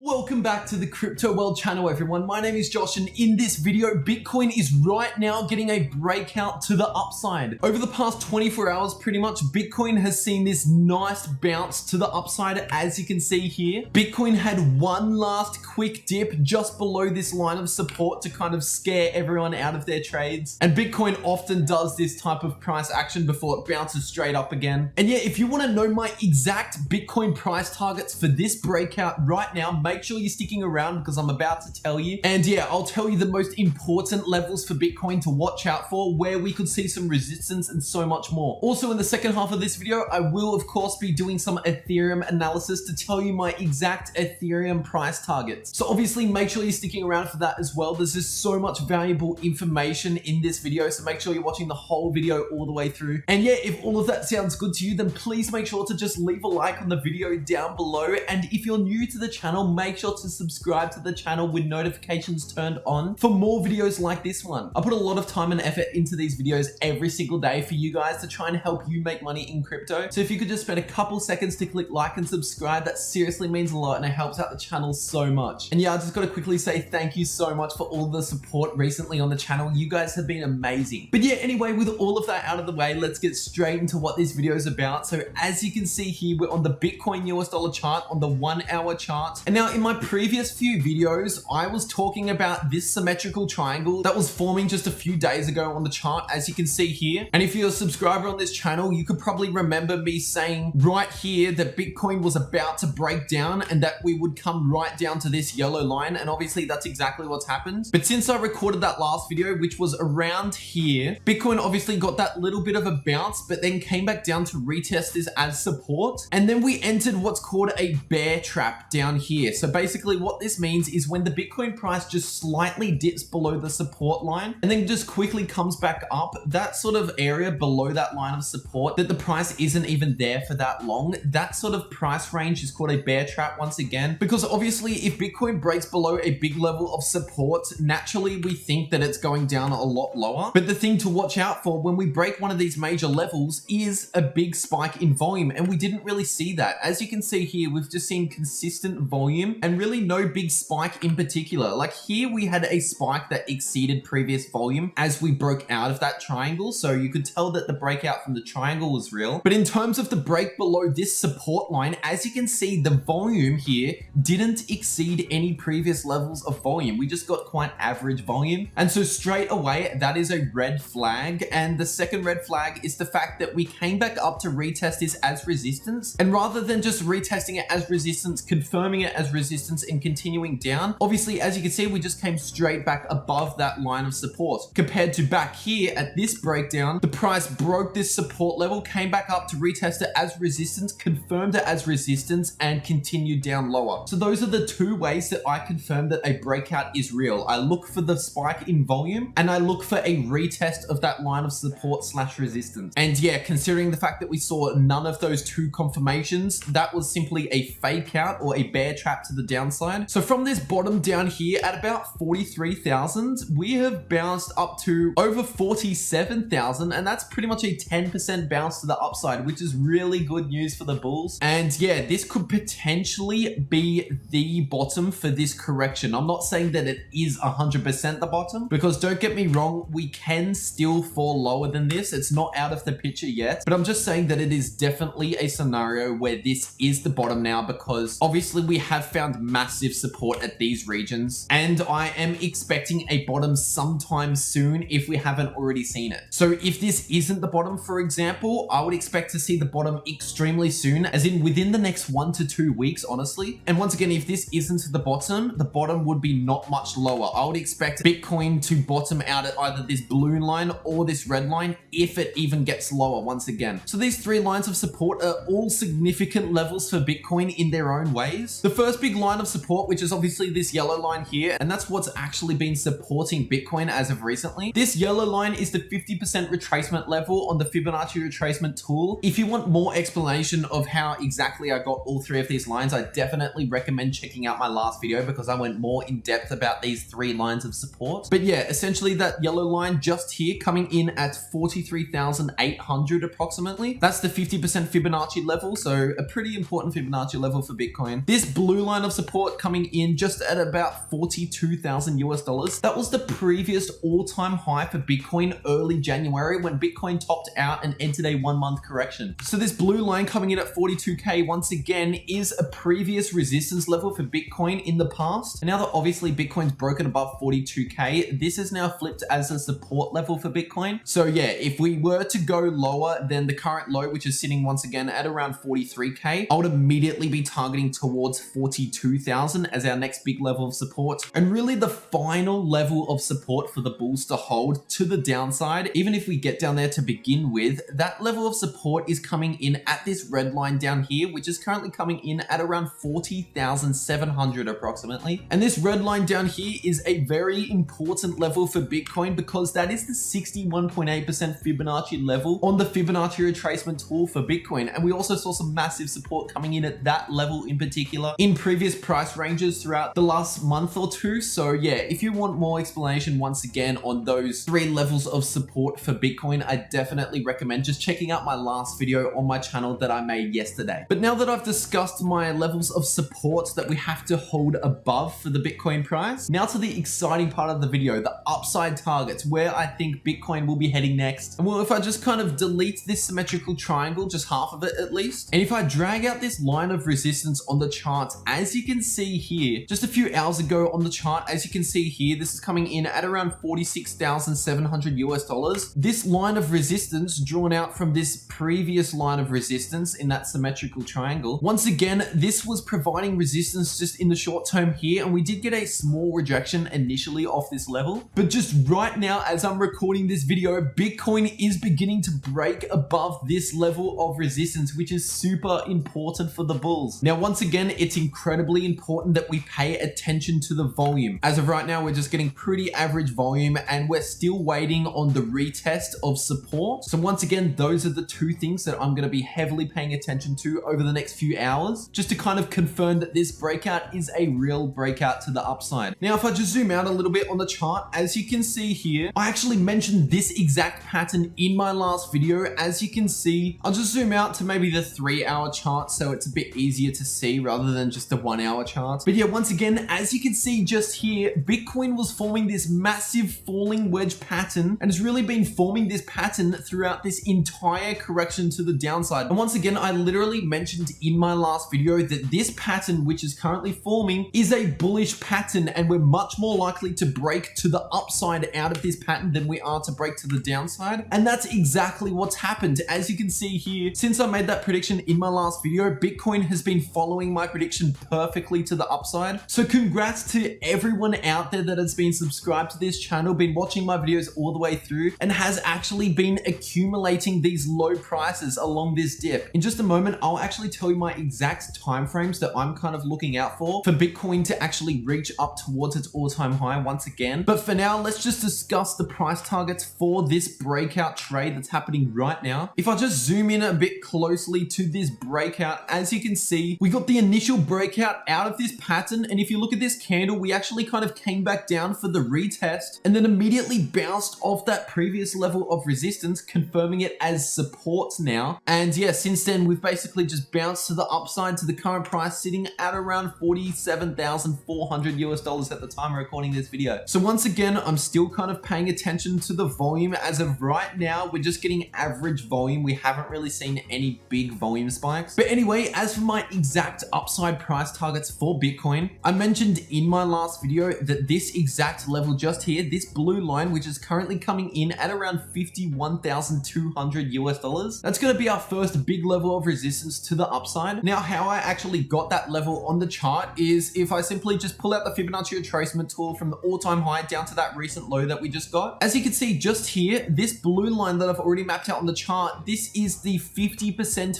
Welcome back to the Crypto World channel, everyone. My name is Josh, and in this video, Bitcoin is right now getting a breakout to the upside. Over the past 24 hours, pretty much, Bitcoin has seen this nice bounce to the upside, as you can see here. Bitcoin had one last quick dip just below this line of support to kind of scare everyone out of their trades. And Bitcoin often does this type of price action before it bounces straight up again. And yeah, if you want to know my exact Bitcoin price targets for this breakout right now, make sure you're sticking around because I'm about to tell you. And yeah, I'll tell you the most important levels for Bitcoin to watch out for, where we could see some resistance and so much more. Also, in the second half of this video, I will of course be doing some Ethereum analysis to tell you my exact Ethereum price targets. So obviously make sure you're sticking around for that as well. There's just so much valuable information in this video, so make sure you're watching the whole video all the way through. And yeah, if all of that sounds good to you, then please make sure to just leave a like on the video down below. And if you're new to the channel, make sure to subscribe to the channel with notifications turned on for more videos like this one. I put a lot of time and effort into these videos every single day for you guys to try and help you make money in crypto. So if you could just spend a couple seconds to click like and subscribe, that seriously means a lot and it helps out the channel so much. And yeah, I just got to quickly say thank you so much for all the support recently on the channel. You guys have been amazing. But yeah, anyway, with all of that out of the way, let's get straight into what this video is about. So as you can see here, we're on the Bitcoin US dollar chart on the 1 hour chart. And now in my previous few videos, I was talking about this symmetrical triangle that was forming just a few days ago on the chart, as you can see here. And if you're a subscriber on this channel, you could probably remember me saying right here that Bitcoin was about to break down and that we would come right down to this yellow line. And obviously that's exactly what's happened. But since I recorded that last video, which was around here, Bitcoin obviously got that little bit of a bounce, but then came back down to retest this as support. And then we entered what's called a bear trap down here. So basically what this means is when the Bitcoin price just slightly dips below the support line and then just quickly comes back up, that sort of area below that line of support that the price isn't even there for that long, that sort of price range is called a bear trap once again. Because obviously if Bitcoin breaks below a big level of support, naturally we think that it's going down a lot lower. But the thing to watch out for when we break one of these major levels is a big spike in volume, and we didn't really see that. As you can see here, we've just seen consistent volume and really no big spike in particular. Like here we had a spike that exceeded previous volume as we broke out of that triangle, so you could tell that the breakout from the triangle was real. But in terms of the break below this support line, as you can see, the volume here didn't exceed any previous levels of volume. We just got quite average volume, and so straight away that is a red flag. And the second red flag is the fact that we came back up to retest this as resistance, and rather than just retesting it as resistance, confirming it as resistance and continuing down, obviously as you can see, we just came straight back above that line of support. Compared to back here at this breakdown, the price broke this support level, came back up to retest it as resistance, confirmed it as resistance, and continued down lower. So those are the two ways that I confirm that a breakout is real. I look for the spike in volume and I look for a retest of that line of support slash resistance. And yeah, considering the fact that we saw none of those two confirmations, that was simply a fake out or a bear trap to the downside. So from this bottom down here at about 43,000, we have bounced up to over 47,000, and that's pretty much a 10% bounce to the upside, which is really good news for the bulls. And yeah, this could potentially be the bottom for this correction. I'm not saying that it is 100% the bottom, because don't get me wrong, we can still fall lower than this. It's not out of the picture yet, but I'm just saying that it is definitely a scenario where this is the bottom now, because obviously we have found massive support at these regions, and I am expecting a bottom sometime soon if we haven't already seen it. So if this isn't the bottom, for example, I would expect to see the bottom extremely soon, as in within the next 1 to 2 weeks, honestly. And once again, if this isn't the bottom would be not much lower. I would expect Bitcoin to bottom out at either this blue line or this red line, if it even gets lower once again. So these three lines of support are all significant levels for Bitcoin in their own ways. The first big line of support, which is obviously this yellow line here, and that's what's actually been supporting Bitcoin as of recently. This yellow line is the 50% retracement level on the Fibonacci retracement tool. If you want more explanation of how exactly I got all three of these lines, I definitely recommend checking out my last video, because I went more in depth about these three lines of support. But yeah, essentially that yellow line just here coming in at 43,800 approximately. That's the 50% Fibonacci level, so a pretty important Fibonacci level for Bitcoin. This blue line line of support coming in just at about 42,000 US dollars. That was the previous all-time high for Bitcoin early January when Bitcoin topped out and entered a 1-month correction. So this blue line coming in at 42K once again is a previous resistance level for Bitcoin in the past. And now that obviously Bitcoin's broken above 42K, this is now flipped as a support level for Bitcoin. So yeah, if we were to go lower than the current low, which is sitting once again at around 43K, I would immediately be targeting towards 42,000 as our next big level of support. And really the final level of support for the bulls to hold to the downside, even if we get down there to begin with, that level of support is coming in at this red line down here, which is currently coming in at around 40,700 approximately. And this red line down here is a very important level for Bitcoin because that is the 61.8% Fibonacci level on the Fibonacci retracement tool for Bitcoin. And we also saw some massive support coming in at that level in particular in previous price ranges throughout the last month or two. So yeah, if you want more explanation once again on those 3 levels of support for Bitcoin, I definitely recommend just checking out my last video on my channel that I made yesterday. But now that I've discussed my levels of support that we have to hold above for the Bitcoin price, now to the exciting part of the video, the upside targets, where I think Bitcoin will be heading next. And well, if I just kind of delete this symmetrical triangle, just half of it at least, and if I drag out this line of resistance on the chart, as you can see here, just a few hours ago on the chart, as you can see here, this is coming in at around 46,700 US dollars. This line of resistance drawn out from this previous line of resistance in that symmetrical triangle. Once again, this was providing resistance just in the short term here, and we did get a small rejection initially off this level. But just right now, as I'm recording this video, Bitcoin is beginning to break above this level of resistance, which is super important for the bulls. Now, once again, it's incredibly important that we pay attention to the volume. As of right now, we're just getting pretty average volume and we're still waiting on the retest of support. So once again, those are the 2 things that I'm going to be heavily paying attention to over the next few hours, just to kind of confirm that this breakout is a real breakout to the upside. Now, if I just zoom out a little bit on the chart, as you can see here, I actually mentioned this exact pattern in my last video. As you can see, I'll just zoom out to maybe the 3-hour chart so it's a bit easier to see rather than just the 1-hour chart. But yeah, once again, as you can see just here, Bitcoin was forming this massive falling wedge pattern and has really been forming this pattern throughout this entire correction to the downside. And once again, I literally mentioned in my last video that this pattern, which is currently forming, is a bullish pattern and we're much more likely to break to the upside out of this pattern than we are to break to the downside. And that's exactly what's happened. As you can see here, since I made that prediction in my last video, Bitcoin has been following my prediction perfectly to the upside. So congrats to everyone out there that has been subscribed to this channel, been watching my videos all the way through, and has actually been accumulating these low prices along this dip. In just a moment, I'll actually tell you my exact timeframes that I'm kind of looking out for Bitcoin to actually reach up towards its all-time high once again. But for now, let's just discuss the price targets for this breakout trade that's happening right now. If I just zoom in a bit closely to this breakout, as you can see, we got the initial breakout out of this pattern. And if you look at this candle, we actually kind of came back down for the retest and then immediately bounced off that previous level of resistance, confirming it as support now. And yeah, since then, we've basically just bounced to the upside to the current price sitting at around 47,400 US dollars at the time of recording this video. So once again, I'm still kind of paying attention to the volume. As of right now, we're just getting average volume. We haven't really seen any big volume spikes. But anyway, as for my exact upside price targets for Bitcoin, I mentioned in my last video that this exact level just here, this blue line, which is currently coming in at around 51,200 US dollars, that's going to be our first big level of resistance to the upside. Now, how I actually got that level on the chart is if I simply just pull out the Fibonacci retracement tool from the all-time high down to that recent low that we just got. As you can see just here, this blue line that I've already mapped out on the chart, this is the 50%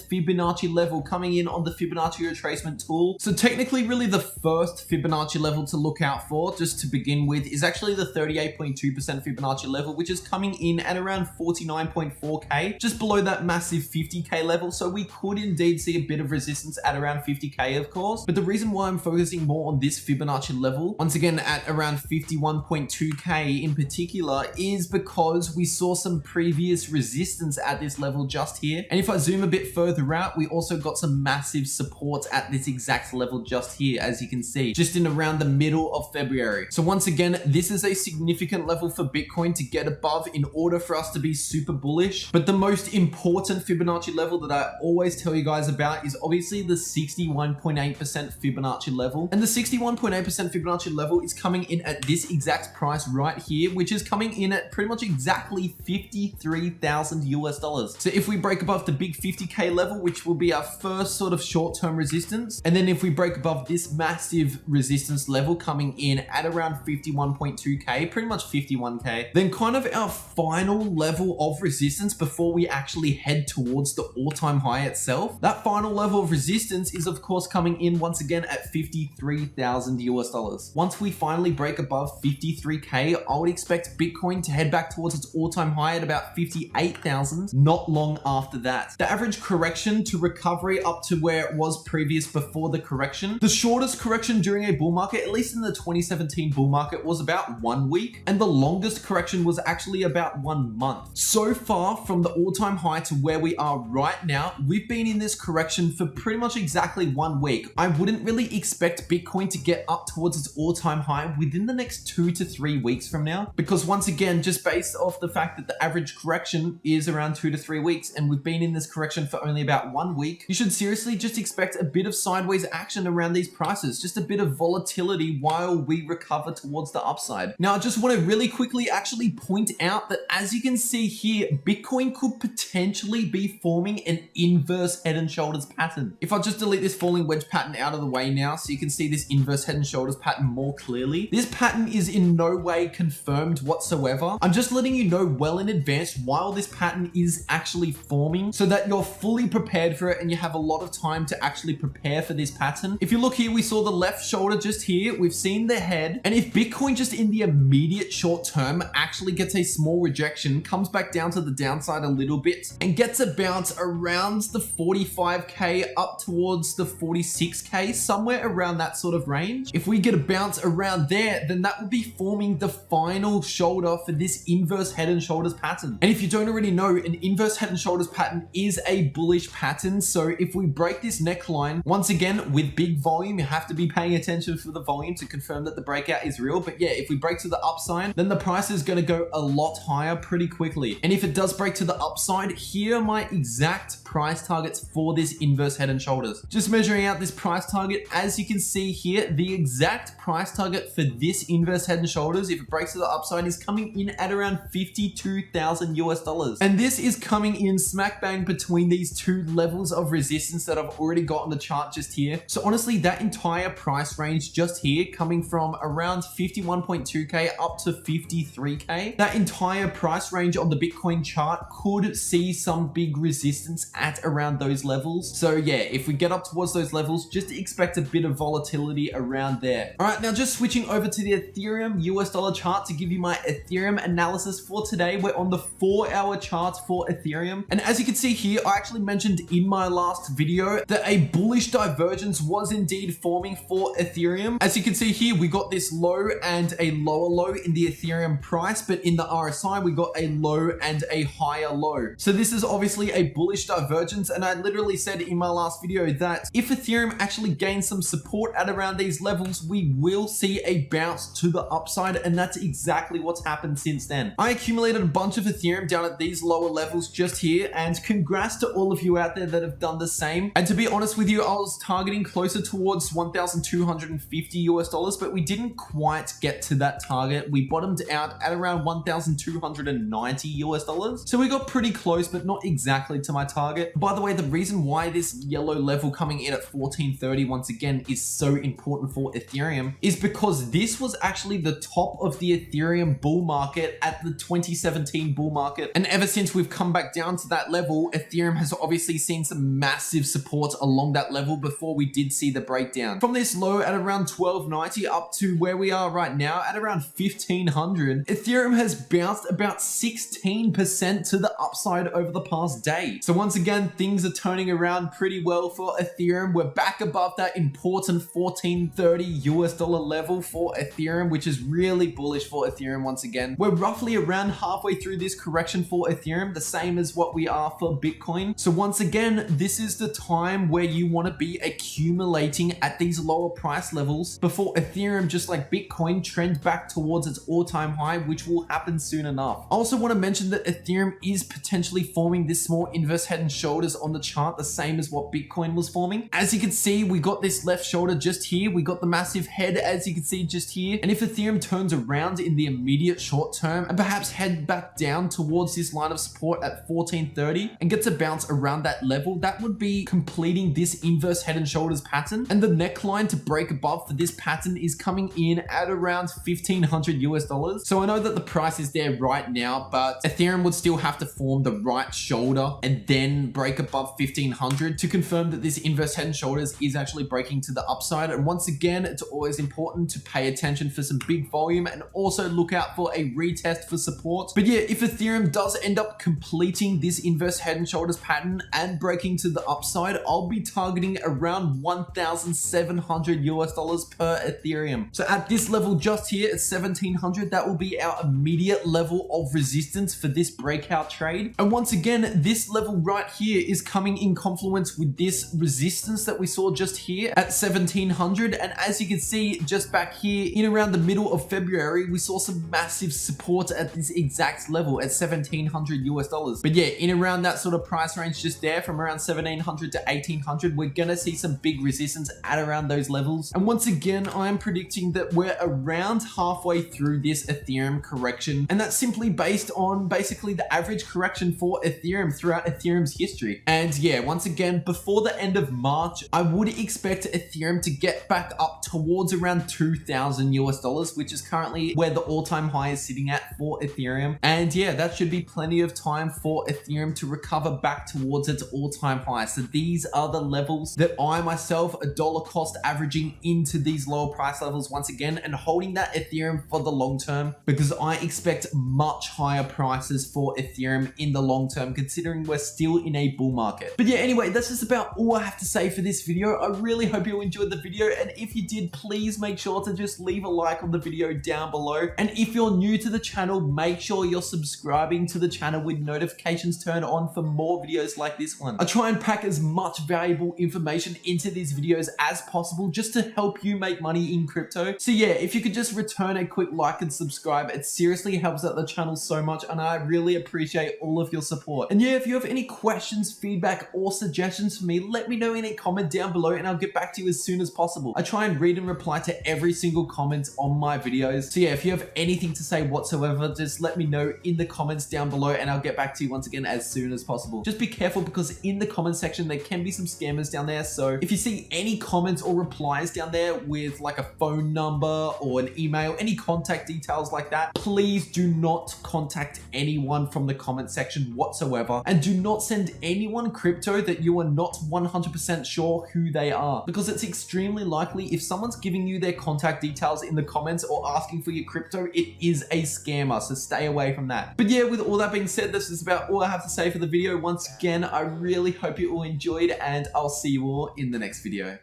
Fibonacci level coming in on the Fibonacci retracement tool. So technically, really the first Fibonacci level to look out for, just to begin with, is actually the 38.2% Fibonacci level, which is coming in at around 49.4K, just below that massive 50K level. So we could indeed see a bit of resistance at around 50K, of course. But the reason why I'm focusing more on this Fibonacci level, once again at around 51.2K in particular, is because we saw some previous resistance at this level just here. And if I zoom a bit further out, we also got some massive support at this exact level level just here, as you can see, just in around the middle of February. So once again, this is a significant level for Bitcoin to get above in order for us to be super bullish. But the most important Fibonacci level that I always tell you guys about is obviously the 61.8% Fibonacci level. And the 61.8% Fibonacci level is coming in at this exact price right here, which is coming in at pretty much exactly 53,000 US dollars. So if we break above the big 50K level, which will be our first sort of short-term resistance, and then if we break above this massive resistance level coming in at around 51.2K, pretty much 51K, then kind of our final level of resistance before we actually head towards the all-time high itself. That final level of resistance is of course coming in once again at 53,000 US dollars. Once we finally break above 53K, I would expect Bitcoin to head back towards its all-time high at about 58,000 not long after that. The average correction to recovery up to where it was previous before the correction, the shortest correction during a bull market, at least in the 2017 bull market, was about 1 week, and the longest correction was actually about 1 month. So far from the all-time high to where we are right now, we've been in this correction for pretty much exactly 1 week. I wouldn't really expect Bitcoin to get up towards its all-time high within the next 2 to 3 weeks from now, because once again, just based off the fact that the average correction is around 2 to 3 weeks, and we've been in this correction for only about 1 week, you should seriously just expect a bit of sideways action around these prices, just a bit of volatility while we recover towards the upside. Now, I just want to really quickly actually point out that as you can see here, Bitcoin could potentially be forming an inverse head and shoulders pattern. If I just delete this falling wedge pattern out of the way now, so you can see this inverse head and shoulders pattern more clearly, this pattern is in no way confirmed whatsoever. I'm just letting you know well in advance while this pattern is actually forming, so that you're fully prepared for it and you have a lot of time to actually prepare for this pattern. If you look here, we saw the left shoulder just here, we've seen the head, and if Bitcoin just in the immediate short term actually gets a small rejection, comes back down to the downside a little bit, and gets a bounce around the 45K up towards the 46K, somewhere around that sort of range. If we get a bounce around there, then that would be forming the final shoulder for this inverse head and shoulders pattern. And if you don't already know, an inverse head and shoulders pattern is a bullish pattern. So if we break this neckline, once again, with big volume, you have to be paying attention for the volume to confirm that the breakout is real. But yeah, if we break to the upside, then the price is going to go a lot higher pretty quickly. And if it does break to the upside, here are my exact price targets for this inverse head and shoulders. Just measuring out this price target, as you can see here, the exact price target for this inverse head and shoulders, if it breaks to the upside, is coming in at around 52,000 US dollars. And this is coming in smack bang between these two levels of resistance that I've already got on the chart just here. So honestly, that entire price range just here, coming from around 51.2K up to 53K, that entire price range on the Bitcoin chart could see some big resistance at around those levels. So yeah, if we get up towards those levels, just expect a bit of volatility around there. All right, now just switching over to the Ethereum US dollar chart to give you my Ethereum analysis for today. We're on the 4-hour chart for Ethereum. And as you can see here, I actually mentioned in my last video that a bullish divergence was indeed forming for Ethereum. As you can see here, we got this low and a lower low in the Ethereum price, but in the RSI, we got a low and a higher low. So this is obviously a bullish divergence. And I literally said in my last video that if Ethereum actually gains some support at around these levels, we will see a bounce to the upside. And that's exactly what's happened since then. I accumulated a bunch of Ethereum down at these lower levels just here, and congrats to all of you out there that have done the same. And to be honest with you, I was targeting closer towards 1,250 US dollars, but we didn't quite get to that target. We bottomed out at around 1,290 US dollars. So we got pretty close, but not exactly to my target. By the way, the reason why this yellow level coming in at 1430 once again is so important for Ethereum is because this was actually the top of the Ethereum bull market at the 2017 bull market. And ever since we've come back down to that level, Ethereum has obviously seen some massive support along that level before we did see the breakdown. From this low at around 1290 up to where we are right now at around 1500, Ethereum has bounced about 16% to the upside over the past day. So once again, things are turning around pretty well for Ethereum. We're back above that important 1430 US dollar level for Ethereum, which is really bullish for Ethereum once again. We're roughly around halfway through this correction for Ethereum, the same as what we are for Bitcoin. So once again, this is the time where you want to be accumulating accumulating at these lower price levels before Ethereum, just like Bitcoin, trend back towards its all-time high, which will happen soon enough. I also want to mention that Ethereum is potentially forming this small inverse head and shoulders on the chart, the same as what Bitcoin was forming. As you can see, we got this left shoulder just here. We got the massive head, as you can see, just here. And if Ethereum turns around in the immediate short term and perhaps head back down towards this line of support at 1430 and gets a bounce around that level, that would be completing this inverse head and shoulders pattern. And the neckline to break above for this pattern is coming in at around 1500 US dollars. So I know that the price is there right now, but Ethereum would still have to form the right shoulder and then break above 1500 to confirm that this inverse head and shoulders is actually breaking to the upside. And once again, it's always important to pay attention for some big volume and also look out for a retest for support. But yeah, if Ethereum does end up completing this inverse head and shoulders pattern and breaking to the upside, I'll be targeting around 1,700 US dollars per Ethereum. So at this level just here at 1,700, that will be our immediate level of resistance for this breakout trade. And once again, this level right here is coming in confluence with this resistance that we saw just here at 1,700. And as you can see, just back here in around the middle of February, we saw some massive support at this exact level at 1,700 US dollars. But yeah, in around that sort of price range just there, from around 1,700 to 1,800, we're gonna see some big resistance at around those levels. And once again, I'm predicting that we're around halfway through this Ethereum correction, and that's simply based on basically the average correction for Ethereum throughout Ethereum's history. And yeah, once again, before the end of March, I would expect Ethereum to get back up towards around 2,000 US dollars, which is currently where the all-time high is sitting at for Ethereum. And yeah, that should be plenty of time for Ethereum to recover back towards its all-time high. So these are the levels that I myself, a dollar cost averaging into these lower price levels once again, and holding that Ethereum for the long term, because I expect much higher prices for Ethereum in the long term, considering we're still in a bull market. But yeah, anyway, that's just about all I have to say for this video. I really hope you enjoyed the video, and if you did, please make sure to just leave a like on the video down below. And if you're new to the channel, make sure you're subscribing to the channel with notifications turned on for more videos like this one. I try and pack as much valuable information into these videos as possible just to help you make money in crypto. So yeah, if you could just return a quick like and subscribe, it seriously helps out the channel so much, and I really appreciate all of your support. And yeah, if you have any questions, feedback, or suggestions for me, let me know in a comment down below and I'll get back to you as soon as possible. I try and read and reply to every single comment on my videos. So yeah, if you have anything to say whatsoever, just let me know in the comments down below and I'll get back to you once again as soon as possible. Just be careful, because in the comment section, there can be some scammers down there. So if you see any comments or replies down there with like a phone number or an email, any contact details like that, please do not contact anyone from the comment section whatsoever. And do not send anyone crypto that you are not 100% sure who they are, because it's extremely likely if someone's giving you their contact details in the comments or asking for your crypto, it is a scammer. So stay away from that. But yeah, with all that being said, this is about all I have to say for the video. Once again, I really hope you all enjoyed, and I'll see you all in the next video.